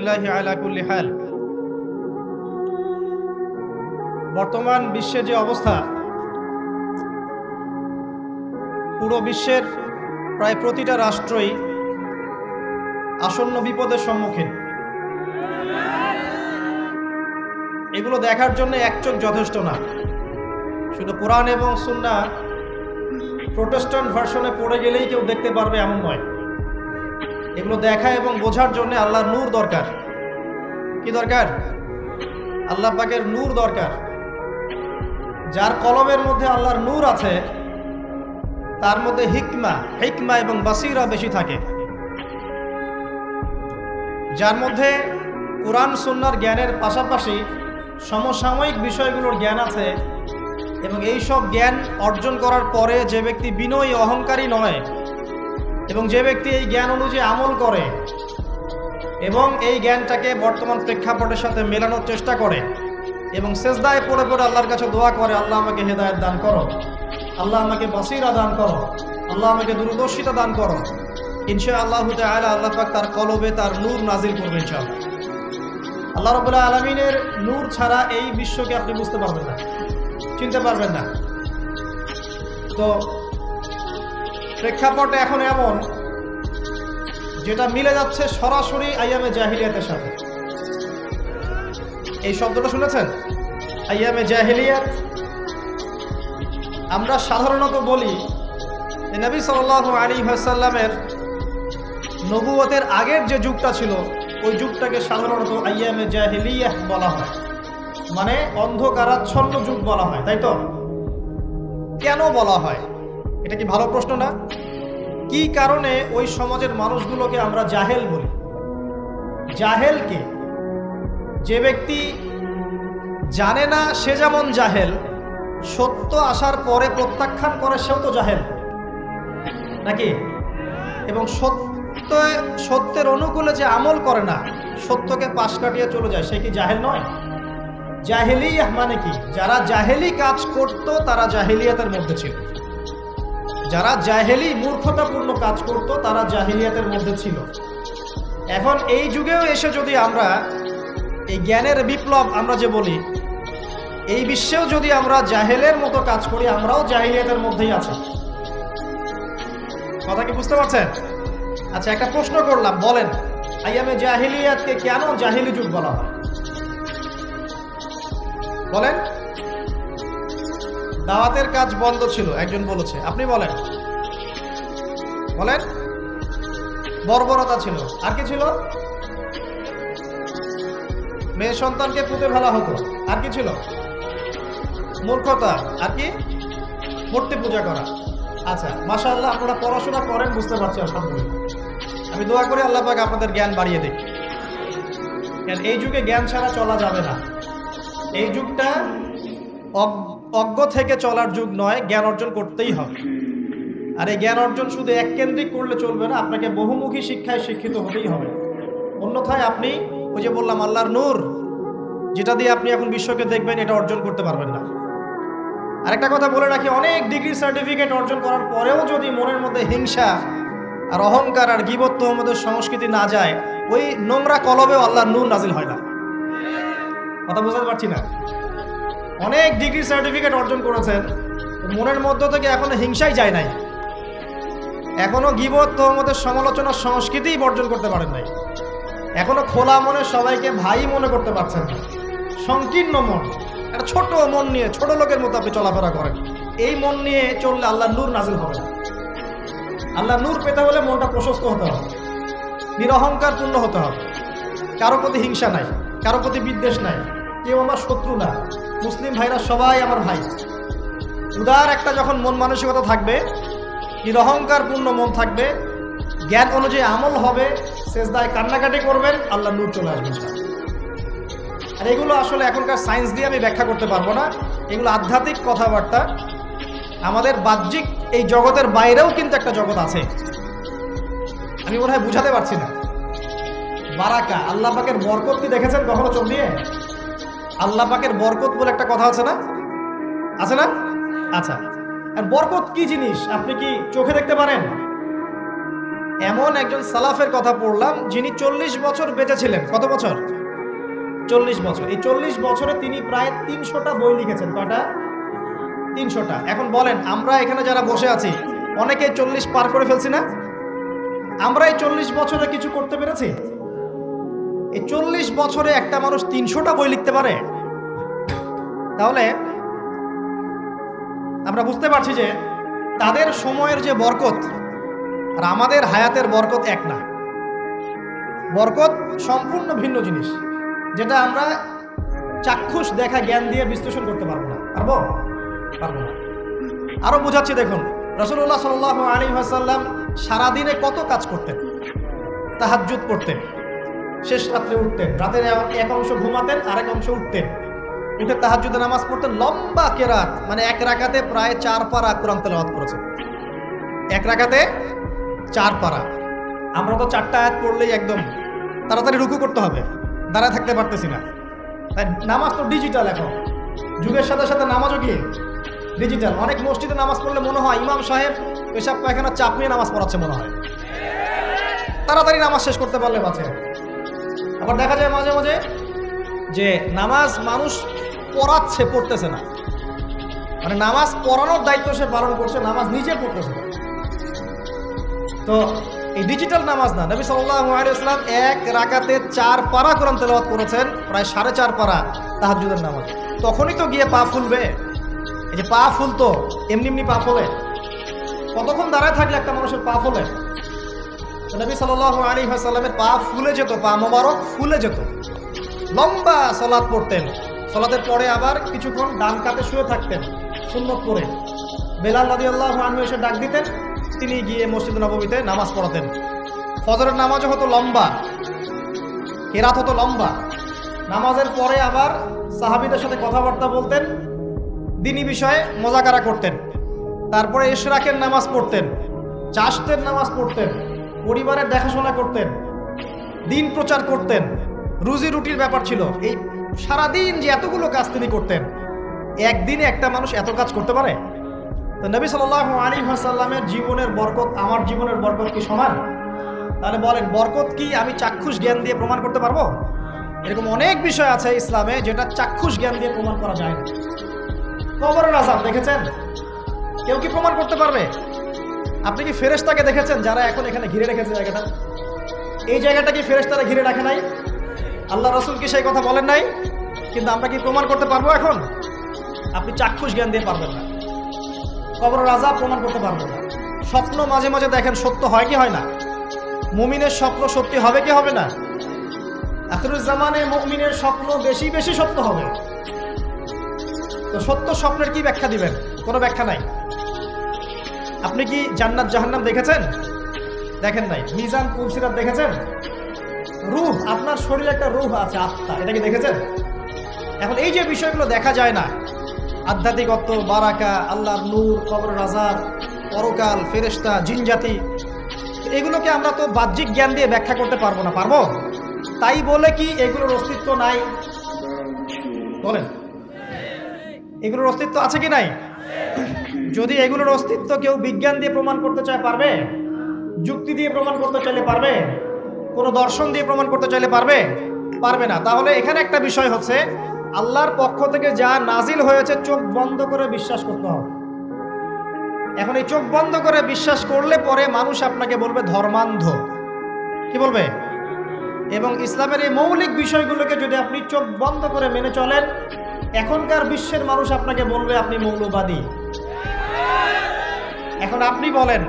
আলহামদুলিল্লাহি আলা কুল্লি হাল। বর্তমান বিশ্বের যে অবস্থা, পুরো বিশ্বের প্রায় প্রতিটা রাষ্ট্রই আসন্ন বিপদের সম্মুখীন। এগুলো দেখার জন্য এক চোখ যথেষ্ট না। শুধু কোরআন এবং সুন্নাহ প্রোটেস্ট্যান্ট ভার্সনে পড়ে গেলেই কেউ দেখতে পারবে এমন নয়। এগুলো দেখা এবং বোঝার জন্য আল্লাহর নূর দরকার। কি দরকার? আল্লাহ পাকের নূর দরকার। যার কলমের মধ্যে আল্লাহর নূর আছে তার মধ্যে হিকমা এবং বাসীরা বেশি থাকে। যার মধ্যে কোরআন সুন্নাহর জ্ঞানের পাশাপাশি সমসাময়িক বিষয়গুলোর জ্ঞান আছে, এবং এই সব জ্ঞান অর্জন করার পরে যে ব্যক্তি বিনয়ী অহংকারী নয় এবং যে ব্যক্তি এই জ্ঞান অনুযায়ী আমল করে এবং এই জ্ঞানটাকে বর্তমান প্রেক্ষাপটের সাথে মেলানোর চেষ্টা করে এবং সেজদায় পড়ে পড়ে আল্লাহর কাছে দোয়া করে, আল্লাহ আমাকে হেদায়েত দান করো, আল্লাহ আমাকে বাসীরা দান করো, আল্লাহ আমাকে দূরদর্শিতা দান করো, ইনশাআল্লাহ তাআলা আল্লাহ পাক তার কলবে তার নূর নাজিল করবেন ইনশাআল্লাহ। আল্লাহ রাব্বুল আলামিনের নূর ছাড়া এই বিশ্বকে আপনি বুঝতে পারবেন না, চিনতে পারবেন না। তো প্রেক্ষাপট এখন এমন যেটা মিলে যাচ্ছে সরাসরি আইয়ামে জাহিলিয়াতের সাথে। এই শব্দটা শুনেছেন? আইয়ামে জাহিলিয়াত। আমরা সাধারণত বলি যে নবী সাল্লাল্লাহু আলাইহি ওয়াসাল্লামের নবুয়তের আগের যে যুগটা ছিল ওই যুগটাকে সাধারণত আইয়ামে জাহিলিয়াহ বলা হয়, মানে অন্ধকারাচ্ছন্ন যুগ বলা হয়, তাই তো? কেন বলা হয়? এটা কি ভালো প্রশ্ন না? কি কারণে ওই সমাজের মানুষগুলোকে আমরা জাহেল বলি? জাহেল কে? যে ব্যক্তি জানে না সে যেমন জাহেল, সত্য আসার পরে প্রত্যাখ্যান করে সেও তো জাহেল নাকি? এবং সত্যের অনুকূলে যে আমল করে না, সত্যকে পাশ কাটিয়ে চলে যায়, সে কি জাহেল নয়? জাহেলিয়াহ মানে কি? যারা জাহেলি কাজ করত তারা জাহেলিয়াতের মধ্যে ছিল। যারা জাহেলি মূর্খতাপূর্ণ কাজ করত তারা জাহেলিয়াতের মধ্যে ছিল। এখন এই যুগেও এসে যদি আমরা এই জ্ঞানের বিপ্লব আমরা যে বলি, এই বিশ্বেও যদি আমরা জাহেলের মতো কাজ করি, আমরাও জাহেলিয়াতের মধ্যেই আছি। কথা কি বুঝতে পারছেন? আচ্ছা, একটা প্রশ্ন করলাম, বলেন আইয়ামে জাহেলিয়াতকে কেন জাহেলি যুগ বলা হয়? বলেন। দাওয়াতের কাজ বন্ধ ছিল, একজন বলেছে। আপনি বলেন। বলেন। বর্বরতা ছিল। আর কি ছিল? মেয়ে সন্তানকে পুঁতে ফেলা হতো। আর কি ছিল? মূর্খতা। আর কি? মূর্তি পূজা করা। আচ্ছা, মাশাআল্লাহ, আপনারা পড়াশোনা করেন, বুঝতে পারছি, আলহামদুলিল্লাহ। আমি দোয়া করি আল্লাহ পাক আপনাদের জ্ঞান বাড়িয়ে দেখ। এই যুগে জ্ঞান ছাড়া চলা যাবে না। এই যুগটা অজ্ঞ থেকে চলার যুগ নয়, জ্ঞান অর্জন করতেই হবে। আর এই জ্ঞান অর্জন শুধু এককেন্দ্রিক করলে চলবে না, আপনাকে বহুমুখী শিক্ষায় শিক্ষিত হতেই হবে। অন্যথায় আপনি ওই যে বললাম আল্লাহর নূর, যেটা দিয়ে আপনি এখন বিশ্বকে দেখবেন, এটা অর্জন করতে পারবেন না। আরেকটা কথা বলে রাখি, অনেক ডিগ্রি সার্টিফিকেট অর্জন করার পরেও যদি মনের মধ্যে হিংসা আর অহংকার আর গীবত তোহমতের সংস্কৃতি না যায়, ওই নোংরা কলবেও আল্লাহর নূর নাজিল হয় না। কথা বুঝতে পারছি না? অনেক ডিগ্রি সার্টিফিকেট অর্জন করেছেন, মনের মধ্য থেকে এখনো হিংসাই যায় নাই, এখনো গীবত তোহমতের সমালোচনার সংস্কৃতিই বর্জন করতে পারেন নাই, এখনো খোলা মনে সবাইকে ভাই মনে করতে পারছেন না। সংকীর্ণ মন, একটা ছোট মন নিয়ে ছোট লোকের মতো আপনি চলাফেরা করেন। এই মন নিয়ে চললে আল্লাহর নূর নাজিল হবে না। আল্লাহর নূর পেতে হলে মনটা প্রশস্ত হতে হবে, নিরহংকার পূর্ণ হতে হবে, কারো প্রতি হিংসা নাই, কারো প্রতি বিদ্বেষ নাই, কেউ আমার শত্রু না, মুসলিম ভাইরা সবাই আমার ভাই। উদার একটা যখন মন মানসিকতা থাকবে, নিরহংকার পূর্ণ মন থাকবে, জ্ঞান অনুযায়ী আমল হবে, সেজদায় কান্নাকাটি করবেন, আল্লাহর নূর চলে আসবে। আর এগুলো আসলে এখনকার সায়েন্স দিয়ে আমি ব্যাখ্যা করতে পারবো না, এগুলো আধ্যাত্মিক কথাবার্তা। আমাদের বাহ্যিক এই জগতের বাইরেও কিন্তু একটা জগৎ আছে, আমি মনে হয় বুঝাতে পারছি না। বারাকা, আল্লাহ পাকের বরকত কি দেখেছেন কখনো চোখ দিয়ে? আল্লাহ পাকের বরকত বলে একটা কথা আছে না? আছে না? আচ্ছা, আর বরকত কি জিনিস আপনি কি চোখে দেখতে পারেন? এমন একজন সালাফের কথা পড়লাম যিনি 40 বছর বেঁচে ছিলেন। কত বছর? 40 বছর। এই 40 বছরে তিনি প্রায় 300টা বই লিখেছেন। কয়টা? 300টা। এখন বলেন, আমরা এখানে যারা বসে আছি অনেকে 40 পার করে ফেলছি না? আমরা এই 40 বছরে কিছু করতে পেরেছি? এই 40 বছরে একটা মানুষ 300টা বই লিখতে পারে? তাহলে আমরা বুঝতে পারছি যে তাদের সময়ের যে বরকত আর আমাদের হায়াতের বরকত এক না। বরকত সম্পূর্ণ ভিন্ন জিনিস, যেটা আমরা চাক্ষুষ দেখা জ্ঞান দিয়ে বিশ্লেষণ করতে পারবো না। পারবো? পারবো না। আরো বোঝাচ্ছি, দেখুন রাসূলুল্লাহ সাল্লাল্লাহু আলাইহি ওয়াসাল্লাম সারাদিনে কত কাজ করতেন। তাহাজ্জুদ পড়তেন, শেষ রাত্রে উঠতেন, রাতের এক অংশ ঘুমাতেন, আরেক অংশ উঠতেন, উঠে তাহাজ্জুদের নামাজ পড়তেন, লম্বা কেরাত, মানে এক রাকাতে প্রায় 4 পারা কোরআন তেলাওয়াত করেছেন। এক রাকাতে 4 পারা। আমরা তো 4টা আয়াত পড়লেই একদম তাড়াতাড়ি রুকু করতে হবে, দাঁড়ায় থাকতে পারতেছি না। তাই নামাজ তো ডিজিটাল, এখন যুগের সাথে সাথে নামাজও কি ডিজিটাল। অনেক মসজিদে নামাজ পড়লে মনে হয় ইমাম সাহেব পেশাব পায়খানা চাপ নিয়ে নামাজ পড়াচ্ছে মনে হয়, তাড়াতাড়ি নামাজ শেষ করতে পারলে বাঁচে। আবার দেখা যায় মাঝে মাঝে যে নামাজ মানুষ পড়াচ্ছে, পড়তেছে না, মানে নামাজ পড়ানোর দায়িত্ব সে পালন করছে, নামাজ নিজে পড়তেছে না। তো এই ডিজিটাল নামাজ না, নবী সাল্লাল্লাহু আলাইহি ওয়াসাল্লাম এক রাকাতে 4 পারা কোরআন তেলাওয়াত করেছেন, প্রায় 4.5 পারা তাহাজ্জুদের নামাজ। তখনই তো গিয়ে পা ফুলবে। এই যে পা ফুলতো, এমনি এমনি পা ফোলে? কতক্ষণ দাঁড়ায় থাকলে একটা মানুষের পা ফোলে? নবী সাল্লাল্লাহু আলাইহি ওয়াসাল্লামের পা ফুলে যেত, পা মোবারক ফুলে যেত। লম্বা সালাত পড়তেন, সালাতের পরে আবার কিছুক্ষণ ডান কাতে শুয়ে থাকতেন সুন্নত পড়ে। বেলাল রাদিয়াল্লাহু আনহু এসে ডাক দিতেন, তিনি গিয়ে মসজিদ নববীতে নামাজ পড়াতেন। ফজরের নামাজও হতো লম্বা, কেরাত হতো লম্বা। নামাজের পরে আবার সাহাবীদের সাথে কথাবার্তা বলতেন, দ্বীনি বিষয়ে মোজাকারা করতেন। তারপরে ইশরাকের নামাজ পড়তেন, চাশতের নামাজ পড়তেন, পরিবারের দেখাশোনা করতেন, দিন প্রচার করতেন, রুজি রুটির ব্যাপার ছিল। এই সারাদিন যে এতগুলো কাজ তিনি করতেন, একদিনে একটা মানুষ এত কাজ করতে পারে? তো নবী সাল্লাল্লাহু আলাইহি ওয়াসাল্লামের জীবনের বরকত আমার জীবনের বরকত কি সমান? তাহলে বলেন, বরকত কি আমি চাক্ষুষ জ্ঞান দিয়ে প্রমাণ করতে পারবো? এরকম অনেক বিষয় আছে ইসলামে যেটা চাক্ষুষ জ্ঞান দিয়ে প্রমাণ করা যায় না। কবরের আযাব দেখেছেন? কেউ কি প্রমাণ করতে পারবে? আপনি কি ফেরেশতাকে দেখেছেন যারা এখন এখানে ঘিরে রেখেছে জায়গাটা? এই জায়গাটা কি ফেরেশতারা ঘিরে রাখে নাই? আল্লাহ রাসূল কি সেই কথা বলেন নাই? কিন্তু আমরা কি প্রমাণ করতে পারবো এখন? আপনি চাক্ষুষ জ্ঞান দিয়ে পারবেন না। কবরের আযাব প্রমাণ করতে পারবেন না। স্বপ্ন মাঝে মাঝে দেখেন, সত্য হয় কি হয় না? মুমিনের স্বপ্ন সত্যি হবে কি হবে না? আখিরুজ জামানে মুমিনের স্বপ্ন বেশি বেশি সত্য হবে। তো সত্য স্বপ্নের কি ব্যাখ্যা দিবেন? কোনো ব্যাখ্যা নাই। আপনি কি জান্নাত জাহান্নাম দেখেছেন? দেখেন নাই। মিজান পুলসিরাত দেখেছেন? রূহ, আপনার শরীরে একটা রূহ আছে, আত্মা, এটা কি দেখেছেন? এখন এই যে বিষয়গুলো দেখা যায় না, আধ্যাত্মিকত্ব, বারাকা, আল্লাহর নূর, কবরের আযাব, পরকাল, ফেরেশতা, জিনজাতি, এগুলোকে আমরা তো বাহ্যিক জ্ঞান দিয়ে ব্যাখ্যা করতে পারবো না। পারবো? তাই বলে কি এগুলোর অস্তিত্ব নাই? বলেন, এগুলোর অস্তিত্ব আছে কি নাই? যদি এগুলোর অস্তিত্ব কেউ বিজ্ঞান দিয়ে প্রমাণ করতে চায়, পারবে? যুক্তি দিয়ে প্রমাণ করতে চাইলে পারবে? কোনো দর্শন দিয়ে প্রমাণ করতে চাইলে পারবে? পারবে না। তাহলে এখানে একটা বিষয় হচ্ছে, আল্লাহর পক্ষ থেকে যা নাজিল হয়েছে চোখ বন্ধ করে বিশ্বাস করতে হবে। এখন এই চোখ বন্ধ করে বিশ্বাস করলে পরে মানুষ আপনাকে বলবে ধর্মান্ধ। কি বলবে? এবং ইসলামের এই মৌলিক বিষয়গুলোকে যদি আপনি চোখ বন্ধ করে মেনে চলেন, এখনকার বিশ্বের মানুষ আপনাকে বলবে আপনি মৌলবাদী। এখন আপনি বলেন,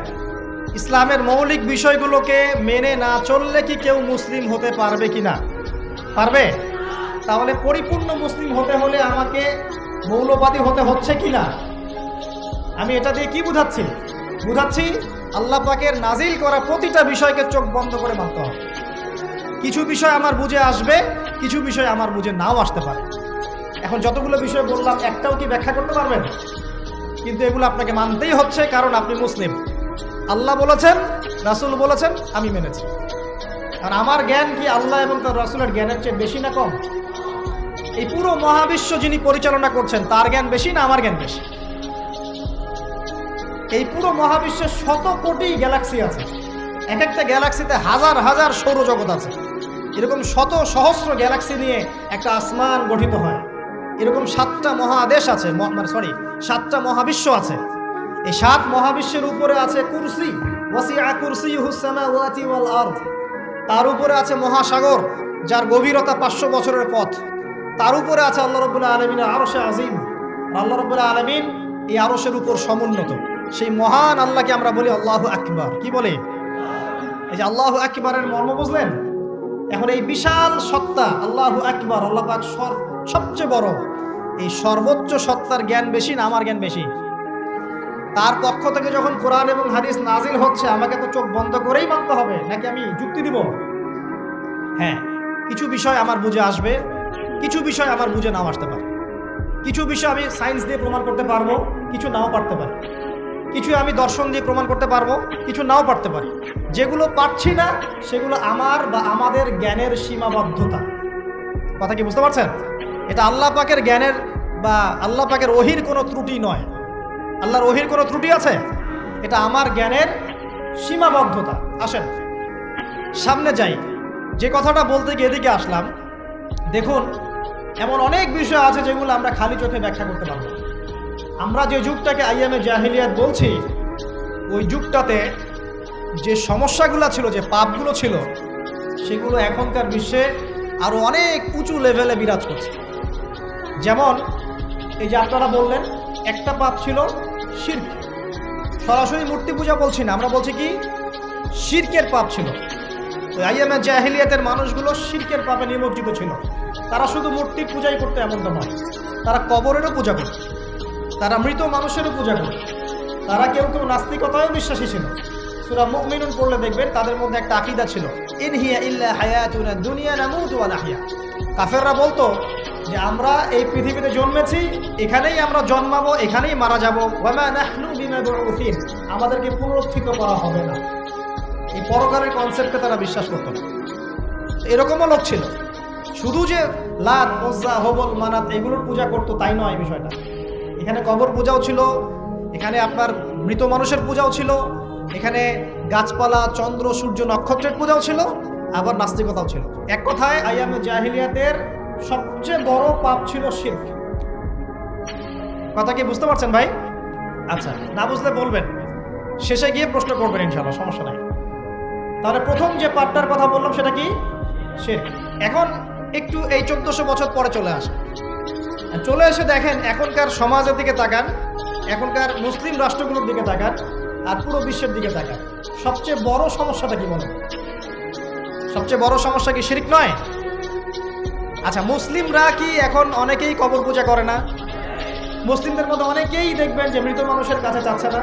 ইসলামের মৌলিক বিষয়গুলোকে মেনে না চললে কি কেউ মুসলিম হতে পারবে কিনা? পারবে? তাহলে পরিপূর্ণ মুসলিম হতে হলে আমাকে মৌলবাদী হতে হচ্ছে কিনা? আমি এটা দিয়ে কি বুঝাচ্ছি? বুঝাচ্ছি আল্লাহ পাকের নাজিল করা প্রতিটা বিষয়কে চোখ বন্ধ করে মানতে হবে। কিছু বিষয় আমার বুঝে আসবে, কিছু বিষয় আমার বুঝে নাও আসতে পারে। এখন যতগুলো বিষয় বললাম, একটাও কি ব্যাখ্যা করতে পারবেন? কিন্তু এগুলো আপনাকে মানতেই হচ্ছে, কারণ আপনি মুসলিম। আল্লাহ বলেছেন, রাসূল বলেছেন, আমি মেনেছি। আর আমার জ্ঞান কি আল্লাহ এবং তার রাসূলের জ্ঞানের চেয়ে বেশি না কম? এই পুরো মহাবিশ্ব যিনি পরিচালনা করছেন, তার জ্ঞান বেশি না আমার জ্ঞান বেশি? এই পুরো মহাবিশ্বের শত কোটি গ্যালাক্সি আছে, এক একটা গ্যালাক্সিতে হাজার হাজার সৌরজগৎ আছে। এরকম শত সহস্র গ্যালাক্সি নিয়ে একটা আসমান গঠিত হয়। এরকম 7টা মহাদেশ আছে, সাতটা মহাবিশ্ব আছে। এই 7 মহাবিশ্বের উপরে আছে কুরসি, ওয়াসিআ কুরসিয়ুহুস সামাওয়াতি ওয়াল আরদ। তার উপরে আছে মহাসাগর, যার গভীরতা 500 বছরের পথ। তার উপরে আছে আল্লাহ রাব্বুল আলামিনের আরশে আজিম। আল্লাহ রাব্বুল আলামিন এই আরশের উপর সমুন্নত। সেই মহান আল্লাহকে আমরা বলি আল্লাহু আকবার। কি বলে? এই যে আল্লাহু আকবারের মর্ম বুঝলেন? এখন এই বিশাল সত্তা আল্লাহু আকবার, আল্লাহ পাক সবচেয়ে বড়, এই সর্বোচ্চ সত্তার জ্ঞান বেশি না আমার জ্ঞান বেশি? তার পক্ষ থেকে যখন কোরআন এবং হাদিস নাজিল হচ্ছে, আমাকে তো চোখ বন্ধ করেই মানতে হবে, নাকি আমি যুক্তি দিব? হ্যাঁ, কিছু বিষয় আমার বুঝে আসবে, কিছু বিষয় আমার বুঝে নাও আসতে পারে। কিছু বিষয় আমি সায়েন্স দিয়ে প্রমাণ করতে পারবো, কিছু নাও পারতে পারি। কিছু আমি দর্শন দিয়ে প্রমাণ করতে পারবো, কিছু নাও পারতে পারি। যেগুলো পারছি না সেগুলো আমার বা আমাদের জ্ঞানের সীমাবদ্ধতা। কথা কি বুঝতে পারছেন? এটা আল্লাহ পাকের জ্ঞানের বা আল্লাহ পাকের ওহির কোনো ত্রুটি নয়। আল্লাহর ওহির কোনো ত্রুটি আছে? এটা আমার জ্ঞানের সীমাবদ্ধতা। আসেন সামনে যাই। যে কথাটা বলতে গিয়ে এদিকে আসলাম, দেখুন এমন অনেক বিষয় আছে যেগুলো আমরা খালি চোখে ব্যাখ্যা করতে পারবো। আমরা যে যুগটাকে আইয়ামে জাহিলিয়াত বলছি, ওই যুগটাতে যে সমস্যাগুলো ছিল, যে পাপগুলো ছিল, সেগুলো এখনকার বিশ্বে আরো অনেক উঁচু লেভেলে বিরাজ করছে। যেমন এই যে আপনারা বললেন, একটা পাপ ছিল শিরক। সরাসরি মূর্তি পূজা বলছি না, আমরা বলছি কি শিরকের পাপ ছিল। ওই আইয়ামে জাহিলিয়াতের মানুষগুলো শিরকের পাপে নিমজ্জিত ছিল। তারা শুধু মূর্তির পূজাই করতে এমনটা নয়, তারা কবরেরও পূজা করত, তারা মৃত মানুষেরও পূজা করত, তারা কেউ কেউ নাস্তিকতায়ও বিশ্বাসী ছিল। সূরা মুমিনুন পড়লে দেখবেন তাদের মধ্যে একটা আকীদা ছিল, ইন হিয়া ইল্লা হায়াতুনা দুনিয়া নামুতু ওয়া নাহইয়া। কাফেররা বলতো যে আমরা এই পৃথিবীতে জন্মেছি, এখানেই আমরা জন্মাবো, এখানেই মারা যাব, ওয়া মা নাহনু বিমাবউসিন, আমাদেরকে পুনরুত্থিত করা হবে না। এই পরকালের কনসেপ্টে তারা বিশ্বাস করত না। এরকমও লোক ছিল, শুধু যে লাত, উজ্জা, হবল, মানাত এগুলোর পূজা করতো তাই নয় বিষয়টা। এখানে কবর পূজাও ছিল, এখানে আপনার মৃত মানুষের পূজাও ছিল, এখানে গাছপালা, চন্দ্র, সূর্য, নক্ষত্রের পূজাও ছিল, আবার নাস্তিকতাও ছিল। এক কথায় আইয়ামে জাহিলিয়াতের সবচেয়ে বড় পাপ ছিল শিরক। কথা কি বুঝতে পারছেন ভাই? আচ্ছা, না বুঝলে বলবেন, শেষে গিয়ে প্রশ্ন করবেন ইনশাআল্লাহ, সমস্যা নাই। তাহলে প্রথম যে পাপটার কথা বললাম সেটা কি? শিরক। এখন একটু এই 1400 বছর পরে চলে আসে, চলে এসে দেখেন এখনকার সমাজের দিকে তাকান, এখনকার মুসলিম রাষ্ট্রগুলোর দিকে তাকান, আর পুরো বিশ্বের দিকে তাকান। সবচেয়ে বড় সমস্যাটা কি বলেন? সবচেয়ে বড় সমস্যা কি শিরক নয়? আচ্ছা, মুসলিমরা কি এখন অনেকেই কবর পূজা করে না? মুসলিমদের মধ্যে অনেকেই দেখবেন যে মৃত মানুষের কাছে যাচ্ছে না,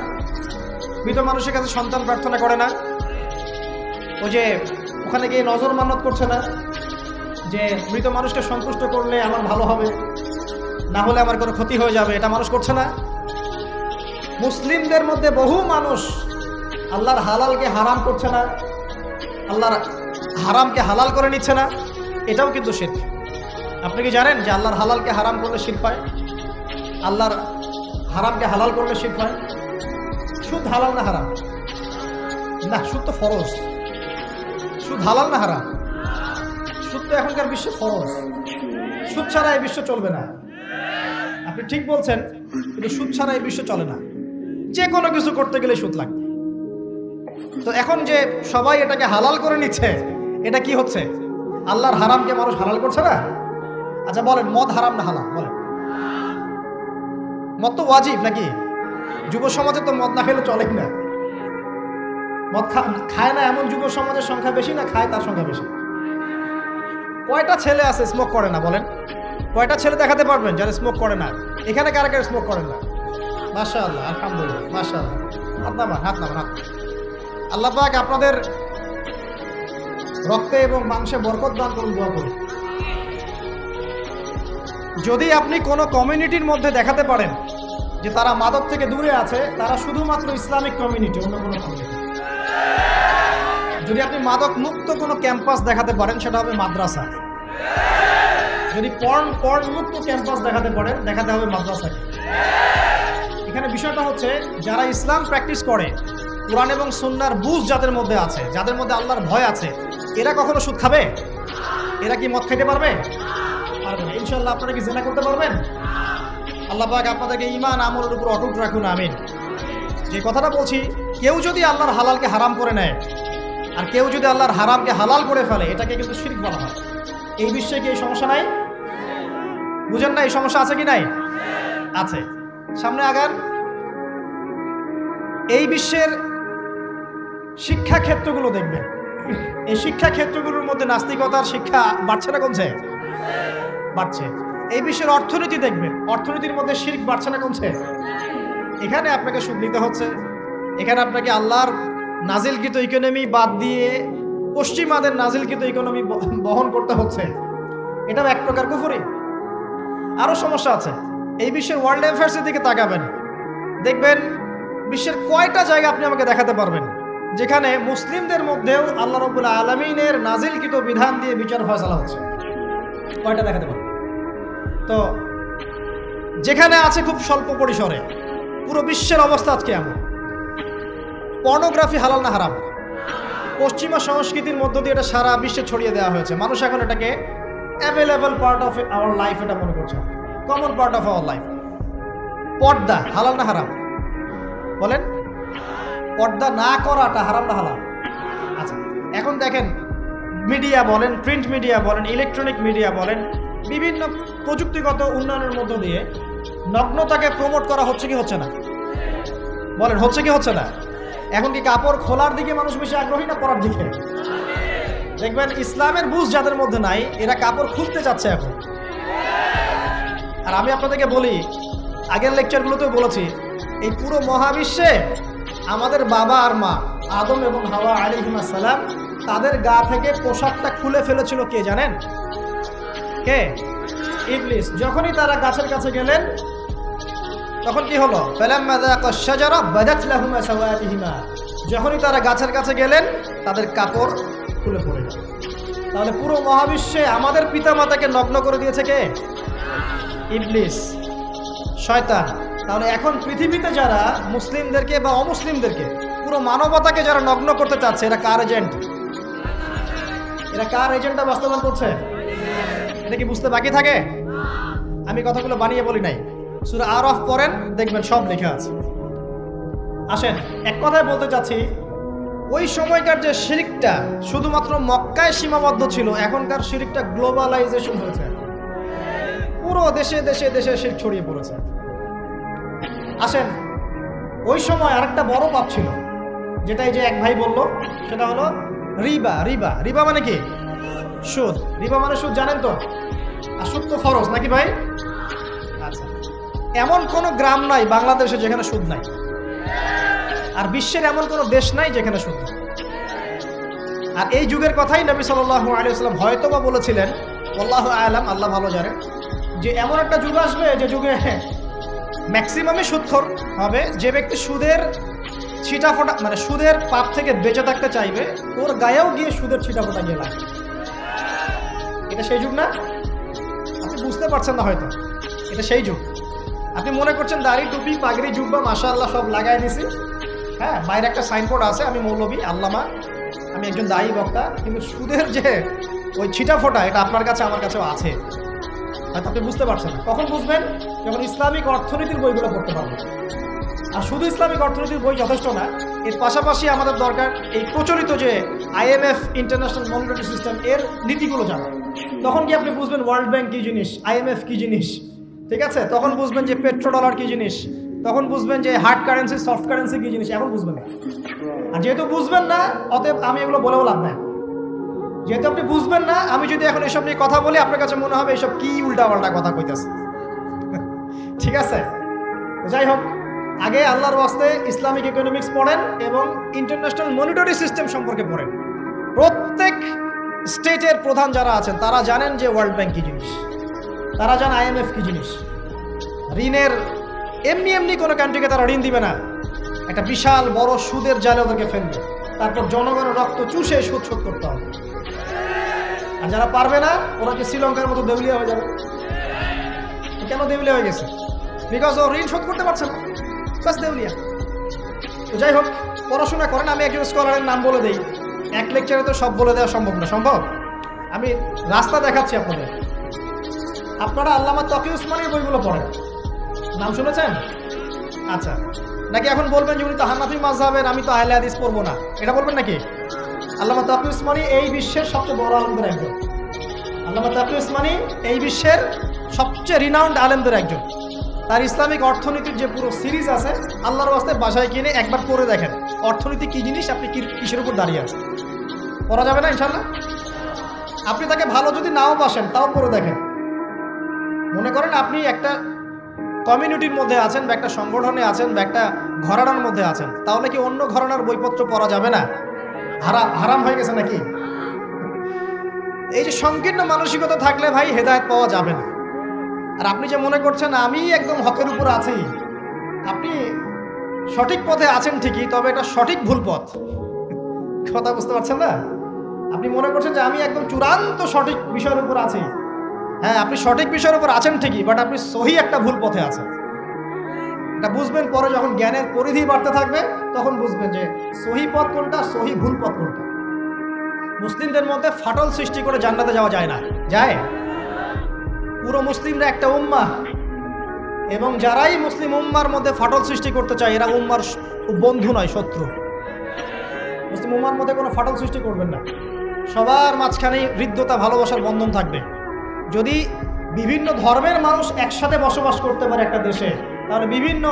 মৃত মানুষের কাছে সন্তান প্রার্থনা করে না, ওই যে ওখানে গিয়ে নজর মান্নত করছে না যে মৃত মানুষকে সন্তুষ্ট করলে আমার ভালো হবে, না হলে আমার কোনো ক্ষতি হয়ে যাবে, এটা মানুষ করছে না। মুসলিমদের মধ্যে বহু মানুষ আল্লাহর হালালকে হারাম করছে না, আল্লাহর হারামকে হালাল করে নিচ্ছে না, এটাও কিন্তু শিরক। আপনি কি জানেন যে আল্লাহর হালালকে হারাম করলে শিরক হয়? আল্লাহর হারামকে হালাল করলে শিরক হয়? সুদ হালাল না হারাম? না, সুদ তো ফরজ। সুদ হালাল না হারাম? সুদ তো এখনকার বিশ্বে ফরজ। সুদ ছাড়া এই বিশ্ব চলবে না। আপনি ঠিক বলছেন, কিন্তু সুদ ছাড়া এই বিশ্ব চলে না। যে কোনো কিছু করতে গেলে সুদ লাগবে। তো এখন যে সবাই এটাকে হালাল করে নিচ্ছে, এটা কি হচ্ছে? আল্লাহর হারামকে মানুষ হালাল করছে না। আচ্ছা বলেন, মদ হারাম না হালাল? বলেন। মদ তো ওয়াজিব নাকি? যুব সমাজে তো মদ না খেলে চলে না। মদ খায় না এমন যুব সমাজের সংখ্যা বেশি না খায় তার সংখ্যা বেশি? কয়টা ছেলে আছে স্মোক করে না? বলেন, কয়টা ছেলে দেখাতে পারবেন যারা স্মোক করে না? এখানে কারা কারা স্মোক করেন না? মাশাআল্লাহ, আলহামদুলিল্লাহ, মাশাআল্লাহ। হাত নামান, হাত নামান, হাত। আল্লাহ পাক আপনাদের রক্তে এবং মাংসে বরকত দান করুন, দোয়া করুন। যদি আপনি কোনো কমিউনিটির মধ্যে দেখাতে পারেন যে তারা মাদক থেকে দূরে আছে, তারা শুধুমাত্র ইসলামিক কমিউনিটি, অন্য কোনো কমিউনিটি। যদি আপনি মাদক মুক্ত কোনো ক্যাম্পাস দেখাতে পারেন, সেটা হবে মাদ্রাসা। যদি পর্ন মুক্ত ক্যাম্পাস দেখাতে পারেন, দেখাতে হবে মাদ্রাসা। এখানে বিষয়টা হচ্ছে, যারা ইসলাম প্র্যাকটিস করে কোরআন এবং সুন্নাহর বুঝ যাদের মধ্যে আছে, যাদের মধ্যে আল্লাহর ভয় আছে, এরা কখনো সুদ খাবে? এরা কি মদ খেতে পারবে? পারবে না। ইনশাআল্লাহ আপনারা কি জিনা করতে পারবেন? আল্লাহ পাক আপনাদেরকে ঈমান আমলের উপর অটুট রাখুন, আমিন। যে কথাটা বলছি, কেউ যদি আল্লাহর হালালকে হারাম করে নেয় আর কেউ যদি আল্লাহর হারামকে হালাল করে ফেলে, এটাকে কিন্তু শিরক বলা হয়। এই বিশ্বে কি এই সমস্যা নাই? বুঝেন না এই সমস্যা আছে কি নাই? আছে। সামনে আগান। এই বিশ্বের শিক্ষা ক্ষেত্রগুলো দেখবেন, এই শিক্ষা ক্ষেত্রগুলোর মধ্যে নাস্তিকতার শিক্ষা বাড়ছে না কমছে? বাড়ছে। এই বিশ্বের অর্থনীতি দেখবেন, অর্থনীতির মধ্যে শিরক বাড়ছে না কমছে? এখানে আপনাকে সুদ নিতে হচ্ছে, এখানে আপনাকে আল্লাহর নাজিলকৃত ইকোনমি বাদ দিয়ে পশ্চিমাদের নাজিলকৃত ইকোনমি বহন করতে হচ্ছে। এটাও এক প্রকার কুফরি। আরো সমস্যা আছে। এই বিশ্বের ওয়ার্ল্ড অ্যাফেয়ার্সের দিকে তাকাবেন, দেখবেন বিশ্বের কয়টা জায়গা আপনি আমাকে দেখাতে পারবেন যেখানে মুসলিমদের মধ্যেও আল্লাহ রাব্বুল আলামিনের নাজিলকৃত বিধান দিয়ে বিচার ফয়সালা হচ্ছে? কয়টা দেখাতে পারবেন? তো যেখানে আছে খুব স্বল্প পরিসরে। পুরো বিশ্বের অবস্থা আজকে এমন। পর্নোগ্রাফি হালাল না হারাম? পশ্চিমা সংস্কৃতির মধ্য দিয়ে এটা সারা বিশ্বে ছড়িয়ে দেওয়া হয়েছে। মানুষ এখন এটাকে available part of our life এটা মনে করছে, common part of our life. পর্দা হালাল না হারাম? বলেন, পর্দা না করাটা হারাম না হালাল? আচ্ছা, এখন দেখেন, মিডিয়া বলেন, প্রিন্ট মিডিয়া বলেন, ইলেকট্রনিক মিডিয়া বলেন, বিভিন্ন প্রযুক্তিগত উন্নয়নের মধ্য দিয়ে নগ্নতাকে প্রমোট করা হচ্ছে কি হচ্ছে না? বলেন, হচ্ছে কি হচ্ছে না? এখন কি কাপড় খোলার দিকে মানুষ বেশি আগ্রহী না পরার দিকে? দেখবেন ইসলামের বুঝ যাদের মধ্যে নাই, এরা কাপড় খুলতে যাচ্ছে এখন। আর আমি আপনাদেরকে বলি, আগের লেকচারগুলোতেও বলেছি, এই পুরো মহাবিশ্বে আমাদের বাবা আর মা আদম এবং হাওয়া আলাইহিস সালাম, তাদের গা থেকে পোশাকটা খুলে ফেলেছিল কে জানেন? কে? ইবলিস। যখনই তারা গাছের কাছে গেলেন, তখন কি হলো? ফালাম্মা যাকাশ শাজারা বাদাত লাহুমা সাওয়াতিহিমা। যখনই তারা গাছের কাছে গেলেন, তাদের কাপড় খুলে পড়ে গেল। তাহলে পুরো মহাবিশ্বে আমাদের পিতামাতাকে নগ্ন করে দিয়েছে কে? ইবলিস, শয়তান। তাহলে এখন পৃথিবীতে যারা মুসলিমদেরকে বা অমুসলিমদেরকে, পুরো মানবতাকে যারা নগ্ন করতে চাচ্ছে, এরা কার এজেন্ট? এরা কার এজেন্টটা বাস্তবায়ন করছে? এটা কি বুঝতে বাকি থাকে? আমি কথাগুলো বানিয়ে বলি নাই। সূরা আরাফ পড়েন, দেখবেন সব লেখা আছে। আসেন, এক কথায় বলতে চাচ্ছি, ওই সময়কার যে শিরকটা শুধুমাত্র মক্কায় সীমাবদ্ধ ছিল, এখনকার শিরকটা গ্লোবালাইজেশন হয়েছে, পুরো দেশে দেশে দেশে শিরক ছড়িয়ে পড়েছে। আসেন, ওই সময় আরেকটা বড় পাপ ছিল, যেটা এই যে এক ভাই বলল, সেটা হলো রিবা। রিবা, রিবা মানে কি? সুদ। রিবা মানে সুদ, জানেন তো? আর সুদ তো ফরজ নাকি ভাই? আচ্ছা, এমন কোন গ্রাম নাই বাংলাদেশে যেখানে সুদ নাই, আর বিশ্বের এমন কোন দেশ নাই যেখানে সুদ নাই। আর এই যুগের কথাই নবী সাল্লাল্লাহু আলাইহি ওয়াসাল্লাম হয়তোবা বলেছিলেন, আল্লাহু আ'লাম, আল্লাহ ভালো জানেন, যে এমন একটা যুগ আসবে যে যুগে ম্যাক্সিমামে সুদখোর হবে। যে ব্যক্তি সুদের ছিটাফোঁটা, মানে সুদের পাপ থেকে বেঁচে থাকতে চাইবে, ওর গায়েও গিয়ে সুদের ছিটাফোঁটা গিয়ে লাগবে। এটা সেই যুগ না? আপনি বুঝতে পারছেন না হয়তো, এটা সেই যুগ। আপনি মনে করছেন দাড়ি টুপি পাগড়ি জুব্বা মাশাআল্লাহ সব লাগাই দিছি, হ্যাঁ, বাইরে একটা সাইনবোর্ড আছে, আমি মৌলবী আল্লামা, আমি একজন দায়ী বক্তা, কিন্তু সুদের যে ওই ছিটাফোঁটা, এটা আপনার কাছে আমার কাছেও আছে। হয়তো আপনি বুঝতে পারছেন না। কখন বুঝবেন? যখন ইসলামিক অর্থনীতির বইগুলো পড়তে পারবেন। আর শুধু ইসলামিক অর্থনীতির বই যথেষ্ট না, এর পাশাপাশি আমাদের দরকার এই প্রচলিত যে IMF, ইন্টারন্যাশনাল মনিটারি সিস্টেম, এর নীতিগুলো জানা। তখন কি আপনি বুঝবেন ওয়ার্ল্ড ব্যাংক কি জিনিস, IMF কি জিনিস, ঠিক আছে? তখন বুঝবেন যে পেট্রো ডলার কি জিনিস, তখন বুঝবেন যে হার্ড কারেন্সি সফট কারেন্সি কি জিনিস, এখন বুঝবেন না। আর যেহেতু বুঝবেন না, অতএব আমি এগুলো বলেও লাভ নাই। যেহেতু আপনি বুঝবেন না, আমি যদি এখন এসব নিয়ে কথা বলি, আপনার কাছে মনে হবে এসব কি উল্টাপাল্টা কথা কইতেছে। ঠিক আছে, যাই হোক, আগে আল্লাহর ওয়াস্তে ইসলামিক ইকোনমিক্স পড়েন এবং ইন্টারন্যাশনাল মনিটারি সিস্টেম সম্পর্কে পড়েন। প্রত্যেক স্টেটের প্রধান যারা আছেন তারা জানেন যে ওয়ার্ল্ড ব্যাংক কি জিনিস, তারা জানেন IMF কি জিনিস। ঋণের এমনি এমনি কোনো কান্ট্রিকে তারা ঋণ দিবে না, একটা বিশাল বড় সুদের জালে ওদেরকে ফেলবে, তারপর জনগণের রক্ত চুষে সুদ শোধ করতে হবে। আর যারা পারবে না, ওরা কি শ্রীলঙ্কার মতো দেউলিয়া হয়ে যাবে। কেন দেউলিয়া হয়ে গেছে? বিকজ ও ঋণ শোধ করতে পারছে না, বাস দেউলিয়া। তো যাই হোক, পড়াশোনা করেন, আমি একজন স্কলারের নাম বলে দিই, এক লেকচারে তো সব বলে দেওয়া সম্ভব না। সম্ভব? আমি রাস্তা দেখাচ্ছি আপনাদের। আপনারা আল্লামা তকি উসমানীর বইগুলো পড়েন, নাম শুনেছেন? আচ্ছা, নাকি এখন বলবেন যে উনি তো হানাফি মাযহাবের, আমি তো আহলে হাদিস পড়বো না, এটা বলবেন নাকি? আল্লামা তকি উসমানী এই বিশ্বের সবচেয়ে বড় আলেমদের একজন। আল্লামা তকি উসমানী এই বিশ্বের সবচেয়ে রিনাউন্ড আলেমদের একজন। তার ইসলামিক অর্থনীতির যে পুরো সিরিজ আছে, আল্লাহর ওয়াস্তে বাসায় কিনে একবার পড়ে দেখেন অর্থনীতি কি জিনিস, আপনি কিসের উপর দাঁড়িয়ে আছেন। পড়া যাবে না ইনশাল্লাহ? আপনি তাকে ভালো যদি নাও বাসেন তাও পড়ে দেখেন। মনে করেন আপনি একটা কমিউনিটির মধ্যে আছেন, বা একটা সংগঠনে আছেন, বা একটা ঘরানার মধ্যে আছেন, তাহলে কি অন্য ঘরানার বইপত্র পড়া যাবে না? হারাম হয়ে গেছে নাকি? এই যে সংকীর্ণ মানসিকতা থাকলে ভাই হেদায়েত পাওয়া যাবে না। আর আপনি যে মনে করছেন আমি একদম হকের উপর আছি, আপনি সঠিক পথে আছেন ঠিকই, তবে এটা সঠিক ভুল পথ। কথা বুঝতে পারছেন না? আপনি মনে করছেন যে আমি একদম চূড়ান্ত সঠিক বিষয়ের উপর আছি। হ্যাঁ, আপনি সঠিক বিষয়ের উপর আছেন ঠিকই, বাট আপনি সহি একটা ভুল পথে আছেন। এটা বুঝবেন পরে, যখন জ্ঞানের পরিধি বাড়তে থাকবে তখন বুঝবেন যে সহি পথ কোনটা, সহি ভুল পথ কোনটা। মুসলিমদের মধ্যে ফাটল সৃষ্টি করে জান্নাতে যাওয়া যায় না। যায়? পুরো মুসলিমরা একটা উম্মাহ, এবং যারাই মুসলিম উম্মার মধ্যে ফাটল সৃষ্টি করতে চায় এরা উম্মার বন্ধু নয়, শত্রু। মুসলিম উম্মার মধ্যে কোনো ফাটল সৃষ্টি করবেন না। সবার মাঝখানে হৃদ্যতা, ভালোবাসার বন্ধন থাকবে। যদি বিভিন্ন ধর্মের মানুষ একসাথে বসবাস করতে পারে একটা দেশে, তাহলে বিভিন্ন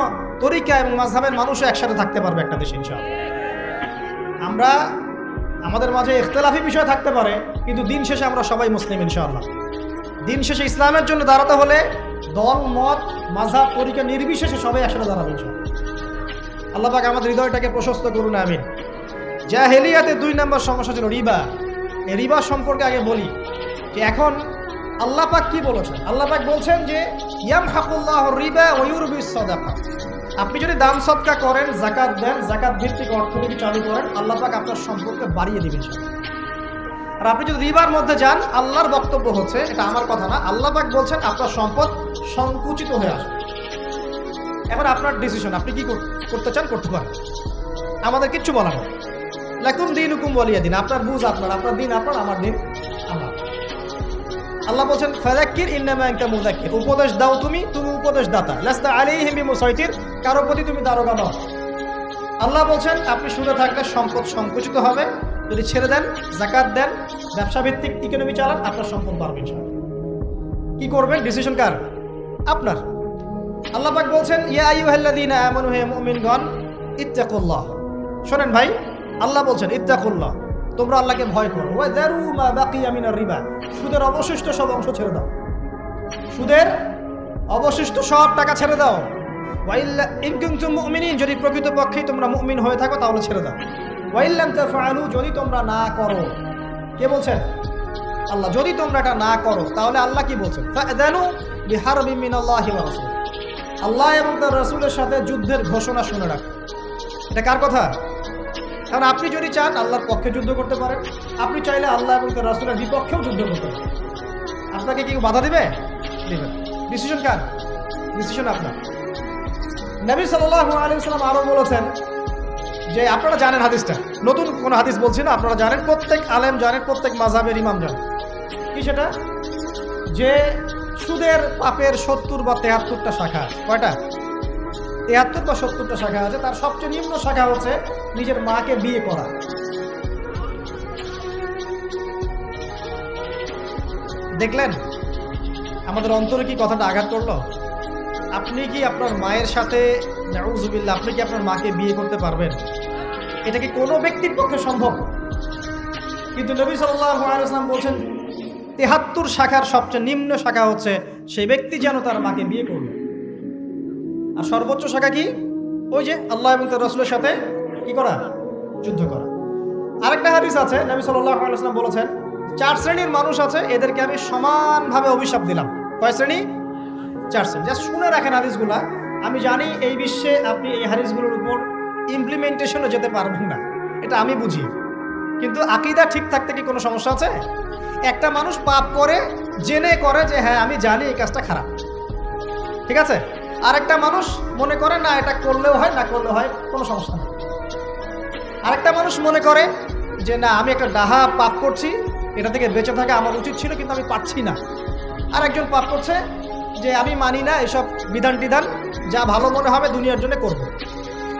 তরিকা এবং মাযহাবের মানুষও একসাথে থাকতে পারবে একটা দেশে ইনশাআল্লাহ। আমরা আমাদের মাঝে ইখতিলাফি বিষয় থাকতে পারে, কিন্তু দিন শেষে আমরা সবাই মুসলিম ইনশাআল্লাহ। দিন শেষে ইসলামের জন্য দাঁড়াতে হলে দল, মত, মাযহাব, তরিকা নির্বিশেষে সবাই একসাথে দাঁড়াবে ইনশাআল্লাহ। আল্লাহ পাক আমাদের হৃদয়টাকে প্রশস্ত করুন, আমিন। জাহেলিয়াতে 2 নম্বর সমস্যা ছিল রিবা। এই রিবা সম্পর্কে আগে বলি যে এখন আল্লাহ পাক কি বলেছেন। আল্লাহ পাক বলছেন যে ইয়ামহাকুল্লাহুর রিবা ওয়া ইউরবিস সাদাকা। আপনি যদি দান সদকা করেন, যাকাত দেন, যাকাত ভিত্তিক অর্থনীতি চালু করেন, আল্লাহ পাক আপনার সম্পদকে বাড়িয়ে দিবেন। আর আপনি যদি রিবার মধ্যে যান, আল্লাহর বক্তব্য হচ্ছে, এটা আমার কথা না, আল্লাহ পাক বলছেন আপনার সম্পদ সংকুচিত হয়ে আসবে। এখন আপনার ডিসিশন, আপনি কি করতে চান করতে পারেন, আমাদের কিচ্ছু বলা নেই। লাকুম দীনুকুম ওয়ালিয়া দিন, আপনার বুঝ আপনার দিন আপনার, আমার দিন আমার। আল্লাহ বলছেন ফাযাক্কির ইন্নামা আনতা মুযাক্কির, উপদেশ দাও তুমি উপদেশ দাতা। লাস্তা আলাইহিম বিমুসাইতির, কারো প্রতি তুমি দারোগা নও। আল্লাহ বলছেন আপনি শুনে থাকলে সম্পদ সংকুচিত হবে, যদি ছেড়ে দেন, যাকাত দেন, ব্যবসা ভিত্তিক ইকোনমি চালান, আপনার সম্পদ বাড়বে ইনশাআল্লাহ। কি করবেন, ডিসিশন কার? আপনার। আল্লাহ পাক বলছেন ইয়া আইয়ুহাল্লাযীনা আমানু, হে মুমিনগণ, ইত্তাকুল্লাহ। শোনেন ভাই, আল্লাহ বলছেন ইত্তাকুল্লাহ, তোমরা আল্লাহকে ভয় করো। ওয়া যারু মা বাকিয়া মিনার রিবা, সুদের অবশিষ্ট সব অংশ ছেড়ে দাও। সুদের অবশিষ্ট সব টাকা ছেড়ে দাও। ওয়া ইল্লা ইন কুনতুম মুমিনিন, যদি প্রকৃতপক্ষে তোমরা মুমিন হয়ে থাকো তাহলে ছেড়ে দাও। ওয়া ইল্লাম তাফআলু, যদি তোমরা না করো। কে বলছেন? আল্লাহ। যদি তোমরা এটা না করো তাহলে আল্লাহ কি বলছেন? ফাআযানু বিহারবিন মিনাল্লাহি ওয়া রাসূল, আল্লাহ এবং তার রাসূলের সাথে যুদ্ধের ঘোষণা শুনে রাখো। এটা কার কথা? কারণ আপনি যদি চান আল্লাহর পক্ষে যুদ্ধ করতে পারেন, আপনি চাইলে আল্লাহ এবং তার রাসূলের বিপক্ষেও যুদ্ধ করতে পারেন। আপনাকে কি বাধা দিবে? দিবে। ডিসিশন কার? ডিসিশন আপনার। নবী সাল্লাল্লাহু আলাইহি ওয়াসাল্লাম আরো বলেছেন যে, আপনারা জানেন হাদিসটা, নতুন কোন হাদিস বলছি না, আপনারা জানেন, প্রত্যেক আলেম জানেন, প্রত্যেক মাযহাবের ইমাম জানেন। কি সেটা? যে সুদের পাপের 70 বা 73টা শাখা। কয়টা? 73 বা 70টা শাখা আছে। তার সবচেয়ে নিম্ন শাখা হচ্ছে নিজের মাকে বিয়ে করা। দেখলেন আমাদের অন্তরে কি কথাটা আঘাত করলো? আপনি কি আপনার মায়ের সাথে, নাউযুবিল্লাহ, আপনি কি আপনার মাকে বিয়ে করতে পারবেন? এটা কি কোনো ব্যক্তির পক্ষে সম্ভব? কিন্তু নবী সাল্লাল্লাহু আলাইহি ওয়াসাল্লাম বলছেন 73 শাখার সবচেয়ে নিম্ন শাখা হচ্ছে সেই ব্যক্তি যেন তার মাকে বিয়ে করবে। আর সর্বোচ্চ শাখা কি? ওই যে আল্লাহ এবং তার রাসূলের সাথে কি করা? যুদ্ধ করা। আরেকটা হাদিস আছে, নবী সাল্লাল্লাহু আলাইহি ওয়াসাল্লাম বলেছেন 4 শ্রেণীর মানুষ আছে, এদেরকে আমি সমানভাবে অভিশাপ দিলাম। কয় শ্রেণী? 4 শ্রেণী। জাস্ট শুনে রাখেন হাদিসগুলা। আমি জানি এই বিশ্বে আপনি এই হাদিসগুলোর উপর ইমপ্লিমেন্টেশনও যেতে পারবেন না, এটা আমি বুঝি, কিন্তু আকীদা ঠিক থাকতে কি কোনো সমস্যা আছে? একটা মানুষ পাপ করে, জেনে করে যে হ্যাঁ আমি জানি এই কাজটা খারাপ, ঠিক আছে? আরেকটা মানুষ মনে করে না এটা করলেও হয়, না করলেও হয়, কোনো সমস্যা নেই। আরেকটা মানুষ মনে করে যে না, আমি একটা ডাহা পাপ করছি, এটা থেকে বেঁচে থাকা আমার উচিত ছিল, কিন্তু আমি পারছি না। আর একজন পাপ করছে যে আমি মানি না এসব বিধান টিধান, যা ভালো মনে হবে দুনিয়ার জন্য করব।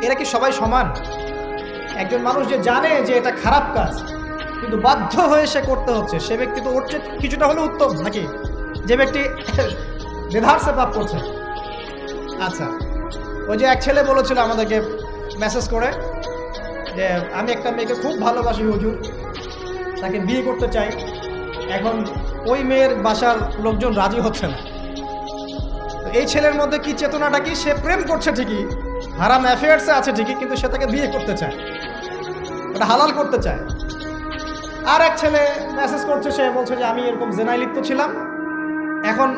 এরা কি সবাই সমান? একজন মানুষ যে জানে যে এটা খারাপ কাজ কিন্তু বাধ্য হয়ে সে করতে হচ্ছে, সে ব্যক্তি তো ওর চেয়ে কিছুটা হলেও উত্তম নাকি যে ব্যক্তি বেধারসে পাপ করছে? আচ্ছা, ওই যে এক ছেলে বলেছিল আমাদেরকে মেসেজ করে যে আমি একটা মেয়েকে খুব ভালোবাসি হুজুর, তাকে বিয়ে করতে চাই, এখন ওই মেয়ের বাসার লোকজন রাজি হচ্ছে না। তো এই ছেলের মধ্যে কি চেতনাটা কি? সে প্রেম করছে ঠিকই, হারাম অ্যাফেয়ার্সে আছে ঠিকই, কিন্তু সে তাকে বিয়ে করতে চায়, ওটা হালাল করতে চায়। আর এক ছেলে মেসেজ করছে, সে বলছে যে আমি এরকম জেনায় লিপ্ত ছিলাম, এখন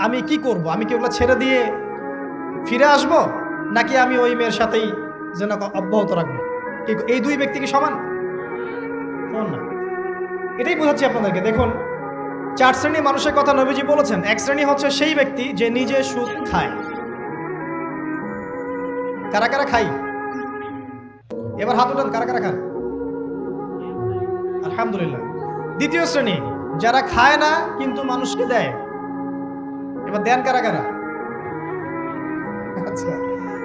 আমি কি করব? আমি কি ওগুলো ছেড়ে দিয়ে ফিরে আসব, নাকি আমি ওই মেয়ের সাথেই যেন অব্যাহত রাখবো? এই দুই ব্যক্তি কি সমান? সমান না। এটাই বোঝাচ্ছি আপনাদেরকে। দেখুন, 4 শ্রেণীর মানুষের কথা নবীজি বলেছেন। এক শ্রেণী হচ্ছে সেই ব্যক্তি যে নিজে সুদ খায়। কারা কারা খাই? এবার হাত উঠান, কারা কারা খান? আলহামদুলিল্লাহ। দ্বিতীয় শ্রেণী যারা খায় না কিন্তু মানুষকে দেয়। এবার দেন কারা কারা? আচ্ছা।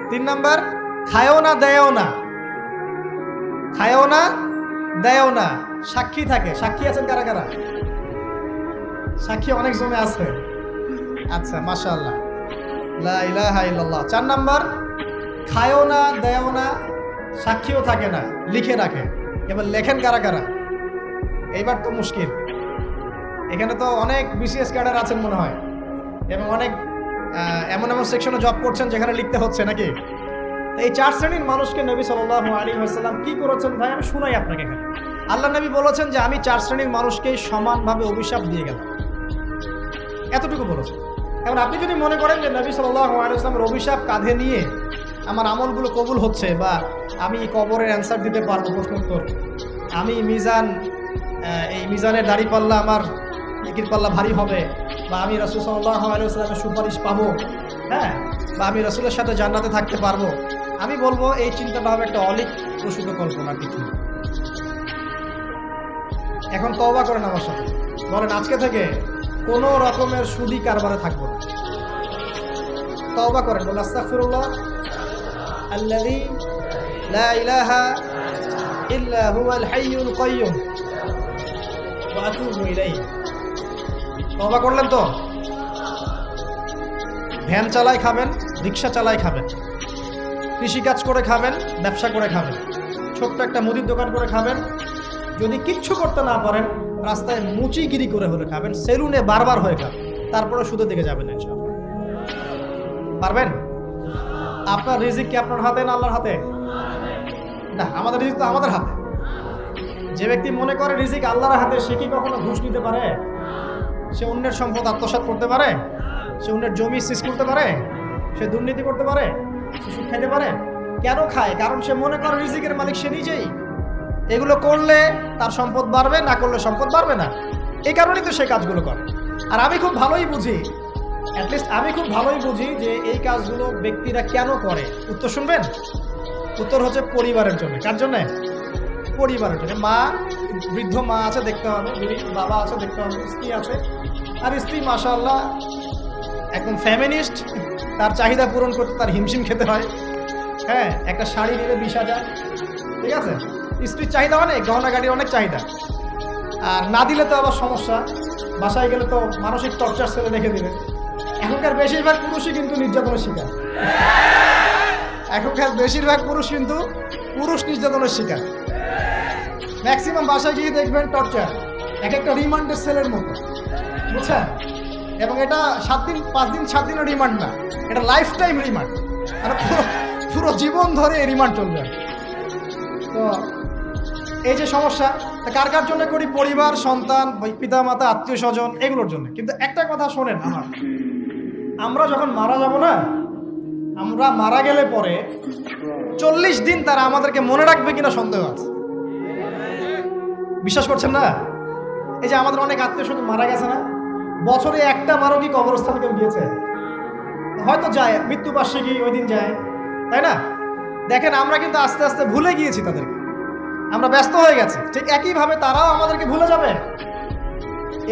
3 নাম্বার, খায়ও না দেয়ও না, খায়ও না দেয়ও না, সাক্ষী থাকে। সাক্ষী আছেন কারা কারা? সাক্ষী অনেক জনে আছে। আচ্ছা, মাশাআল্লাহ, লা ইলাহা ইল্লাল্লাহ। 4 নাম্বার, খায়ও না দেয়ও না, সাক্ষীও থাকে না, লিখে রাখে। এবার লেখেন কারা কারা? এইবার তো মুশকিল। এখানে তো অনেক বিসিএস ক্যাডার আছেন মনে হয়, এবং অনেক এমন এমন সেকশনে জব করছেন যেখানে লিখতে হচ্ছে নাকি। এই 4 শ্রেণীর মানুষকে নবী সাল্লাল্লাহু আলাইহি ওয়াসাল্লাম কি করেছেন ভাই, আমি শুনাই আপনাকে। এখানে আল্লাহ নবী বলেছেন যে আমি 4 শ্রেণীর মানুষকেই সমানভাবে অভিশাপ দিয়ে গেলাম, এতটুকু বলেছেন। এখন আপনি যদি মনে করেন যে নবী সাল্লাল্লাহু আলাইহি ওয়াসাল্লামের অভিশাপ কাঁধে নিয়ে আমার আমলগুলো কবুল হচ্ছে, বা আমি কবরের অ্যান্সার দিতে পারবো, প্রশ্ন উত্তর, আমি এই মিজানের দাড়ি পাল্লা, আমার নেকির পাল্লা ভারী হবে, বা আমি রাসূল সাল্লাল্লাহু আলাইহি ওয়াসাল্লামের সুপারিশ পাবো, হ্যাঁ, বা আমি রাসূলের সাথে জান্নাতে থাকতে পারবো, আমি বলবো এই চিন্তাটা হবে একটা অলিক প্রসূত কল্পনা, কিছু। এখন তওবা করেন আমার সাথে, বলেন আজকে থেকে কোনো রকমের সুদি কারবারে থাকবো না। তওবা করেন, বলেন আস্তাগফিরুল্লাহ আল্লাযী লা ইলাহা ইল্লা হুয়াল হাইয়ুল কাইয়্যুম ওয়া আতুবু ইলাইহি। তওবা করলেন তো? ভ্যান চালায় খাবেন, রিক্সা চালায় খাবেন, কৃষিকাজ করে খাবেন, ব্যবসা করে খাবেন, ছোট্ট একটা মুদির দোকান করে খাবেন, যদি কিচ্ছু করতে না পারেন রাস্তায় মুচিগিরি করে হলে খাবেন, সেলুনে বারবার হয়ে খাবেন, তারপরে সুদের দিকে যাবেন ইনশাআল্লাহ। পারবেন? আপনার রিজিক কি আপনার হাতে না আল্লাহর হাতে? না, আমাদের রিজিক তো আমাদের হাতে। যে ব্যক্তি মনে করে রিজিক আল্লাহর হাতে, সে কি কখনো ঘুষ নিতে পারে? সে অন্যের সম্পদ আত্মসাৎ করতে পারে? সে অন্যের জমি সিজ করতে পারে? সে দুর্নীতি করতে পারে? সে সুদ খাইতে পারে? কেন খায়? কারণ সে মনে করে রিজিকের মালিক সে নিজেই। এগুলো করলে তার সম্পদ বাড়বে, না করলে সম্পদ বাড়বে না, এই কারণেই তো সে কাজগুলো করে। আর আমি খুব ভালোই বুঝি, অ্যাটলিস্ট আমি খুব ভালোই বুঝি যে এই কাজগুলো ব্যক্তিরা কেন করে। উত্তর শুনবেন? উত্তর হচ্ছে পরিবারের জন্য। কার জন্য? পরিবারের জন্য। মা, বৃদ্ধ মা আছে দেখতে হবে, বাবা আছে দেখতে হবে, স্ত্রী আছে। আর স্ত্রী মাশাআল্লাহ একদম ফ্যামিনিস্ট, তার চাহিদা পূরণ করতে তার হিমশিম খেতে হয়। হ্যাঁ, একটা শাড়ি দিলে 20,000, ঠিক আছে? স্ত্রীর চাহিদা অনেক, গহনা গাড়ির অনেক চাহিদা। আর না দিলে তো আবার সমস্যা, বাসায় গেলে তো মানসিক টর্চার ছেলে রেখে দেবে। এখনকার বেশিরভাগ পুরুষই কিন্তু নির্যাতনের শিকার। এখনকার বেশিরভাগ পুরুষ কিন্তু নির্যাতনের শিকার। ম্যাক্সিমাম বাসায় গিয়ে দেখবেন টর্চার, এক একটা রিমান্ডের সেলের মতো, বুঝছেন? এবং এটা 7 দিন 5 দিন 7 দিনের রিমান্ড না, এটা লাইফ টাইম রিমান্ড, মানে পুরো জীবন ধরে এই রিমান্ড চলবে। তো এই যে সমস্যা, কার কার জন্য করি? পরিবার, সন্তান, পিতা মাতা, আত্মীয় স্বজন, এগুলোর জন্য। কিন্তু একটা কথা শোনেন, আমরা যখন মারা যাব না, আমরা মারা গেলে পরে 40 দিন তারা আমাদেরকে মনে রাখবে কিনা সন্দেহ আছে। বিশ্বাস করছেন না? এই যে আমাদের অনেক আত্মীয় স্বজন মারা গেছে না, বছরে একটা বারো কি কবরস্থানে কেউ গিয়েছে? হয়তো যায়, মৃত্যুবার্ষিকী ওই দিন যায়, তাই না? দেখেন আমরা কিন্তু আস্তে আস্তে ভুলে গিয়েছি তাদেরকে। আমরা ব্যস্ত হয়ে গেছি, ঠিক একইভাবে তারাও আমাদেরকে ভুলে যাবে।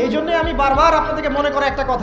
এই জন্যই আমি বারবার আপনাদেরকে মনে করে একটা কথা